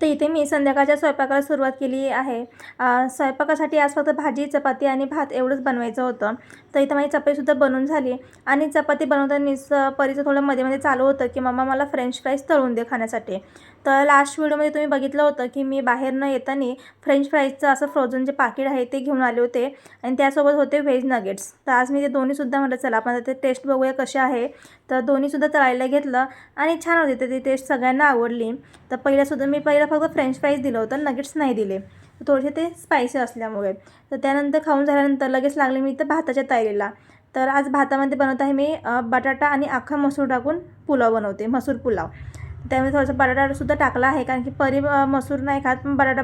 तर इथे मी संध्याकाळच्या स्वयंपाकाला सुरुवात केली आहे. स्वयंपाकासाठी आज फक्त भाजी, चपाती आणि भात एवढंच बनवायचं होतं. तर इथं माझी चपातीसुद्धा बनवून झाली आणि चपाती बनवतानाच परीचं थोडं मध्ये-मध्ये चालू होतं, की "मम्मा मला फ्रेंच फ्राईज तळून दे खाण्यासाठी." तर लास्ट व्हिडिओमध्ये तुम्ही बघितलं होतं, की मी बाहेरनं येताना फ्रेंच फ्राईजचं असं फ्रोझन जे पाकीट आहे ते घेऊन आले होते आणि त्यासोबत होते व्हेज नगेट्स. तर आज मी ते दोन्हीसुद्धा म्हटलं चला आपण ते टेस्ट बघूया कसे आहे. तर दोन्हीसुद्धा तळायला घेतलं आणि छान होते. तर ती टेस्ट सगळ्यांना आवडली. तर मी पहिलं फक्त फ्रेंच फ्राईज दिलं होतं, नगेट्स नाही दिले. थोडेसे ते स्पायसी असल्यामुळे. तर त्यानंतर खाऊन झाल्यानंतर लगेच लागले मी इथं भाताच्या तयारीला. तर आज भातामध्ये बनवत आहे मी बटाटा आणि अख्खा मसूर टाकून पुलाव बनवते, मसूर पुलाव. त्यामध्ये थोडासा बटाटासुद्धा टाकला आहे, कारण की मसूर नाही खात, पण बटाटा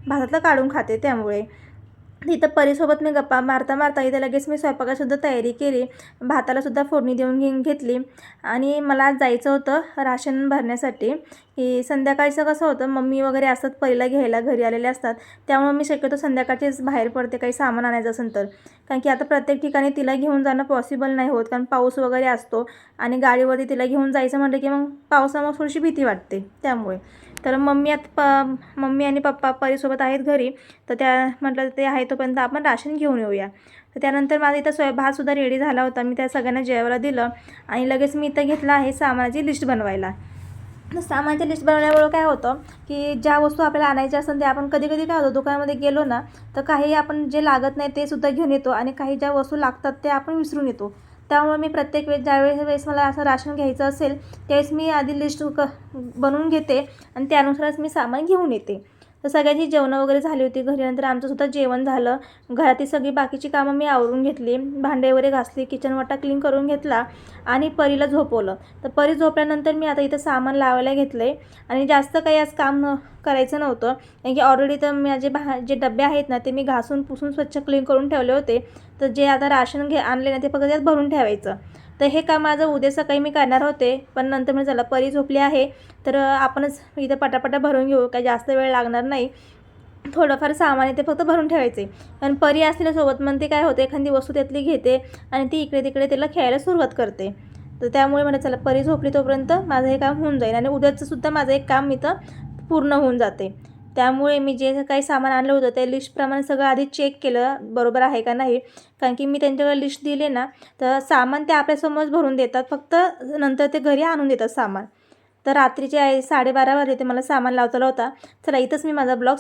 भातातलं काढून खाते त्यामुळे. तिथं परीसोबत मी गप्पा मारता इथे लगेच मी स्वयंपाकासुद्धा तयारी केली. भातालासुद्धा फोडणी देऊन घेतली आणि मला आज जायचं होतं राशन भरण्यासाठी, की संध्याकाळचं कसं होतं मम्मी वगैरे असतात परीला घ्यायला, घरी आलेले असतात. त्यामुळे मी शक्यतो संध्याकाळचीच बाहेर पडते काही सामान आणायचं असेल तर. कारण की आता प्रत्येक ठिकाणी तिला घेऊन जाणं पॉसिबल नाही होत, कारण पाऊस वगैरे असतो आणि गाडीवरती तिला घेऊन जायचं म्हटलं की मग पावसामुळे थोडीशी भीती वाटते त्यामुळे. तर मम्मी आणि पप्पा परीसोबत आहेत घरी. तर त्या म्हटलं ते आहे तोपर्यंत आपण राशन घेऊन येऊया. तर त्यानंतर माझा इथं भातसुद्धा रेडी झाला होता. मी त्या सगळ्यांना जेवायला दिलं आणि लगेच मी इथं घेतलं आहे सामानाची लिस्ट बनवायला. तर सामानाची लिस्ट बनवल्यामुळं काय होतं, की ज्या वस्तू आपल्याला आणायच्या असतात त्या आपण कधी-कधी काय होतं दुकानामध्ये गेलो ना, तर काही आपण जे लागत नाही ते सुद्धा घेऊन येतो आणि काही ज्या वस्तू लागतात त्या आपण विसरून येतो. त्यामुळे मी प्रत्येक ज्यावेळेस मला असं राशन घ्यायचं असेल, त्यावेळेस मी आधी लिस्ट बनवून घेते आणि त्यानुसारच मी सामान घेऊन येते. तर सगळ्यांची जेवणं वगैरे झाली होती घरी. नंतर आमचंसुद्धा जेवण झालं. घरातील सगळी बाकीची कामं मी आवरून घेतली. भांडे वगैरे घासली, किचन वटा क्लीन करून घेतला आणि परीला झोपवलं. तर परी झोपल्यानंतर मी आता इथं सामान लावायला घेतलं आहे आणि जास्त काही आज काम करायचं नव्हतं. कारण की ऑलरेडी तर माझे जे डबे आहेत ना, ते मी घासून पुसून स्वच्छ क्लीन करून ठेवले होते. तर जे आता राशन आणले ना, ते फक्त त्यात भरून ठेवायचं. तर हे काम माझं उद्या सकाळी मी करणार होते, पण नंतर मी चला परी झोपली आहे, तर आपणच इथं पटापटा भरून घेऊ, काही जास्त वेळ लागणार नाही. थोडंफार सामान आहे ते फक्त भरून ठेवायचे. कारण परी असल्यासोबत मग ते काय होते, एखादी वस्तू त्यातली घेते आणि ती इकडे-तिकडे त्याला खेळायला सुरुवात करते. तर त्यामुळे म्हणलं चला परी झोपली तोपर्यंत माझं हे काम होऊन जाईल आणि उद्याचंसुद्धा माझं एक काम इथं पूर्ण होऊन जाते. त्यामुळे मी जे काही सामान आणलं होतं त्या लिस्टप्रमाणे सगळं आधी चेक केलं बरोबर आहे का नाही. कारण की मी त्यांच्याकडे लिस्ट दिली ना, तर सामान ते आपल्यासमोरच भरून देतात. फक्त नंतर ते घरी आणून देतात सामान. तर रात्रीचे 12:30 वाजले ते मला सामान लावता. चला इथंच मी माझा ब्लॉग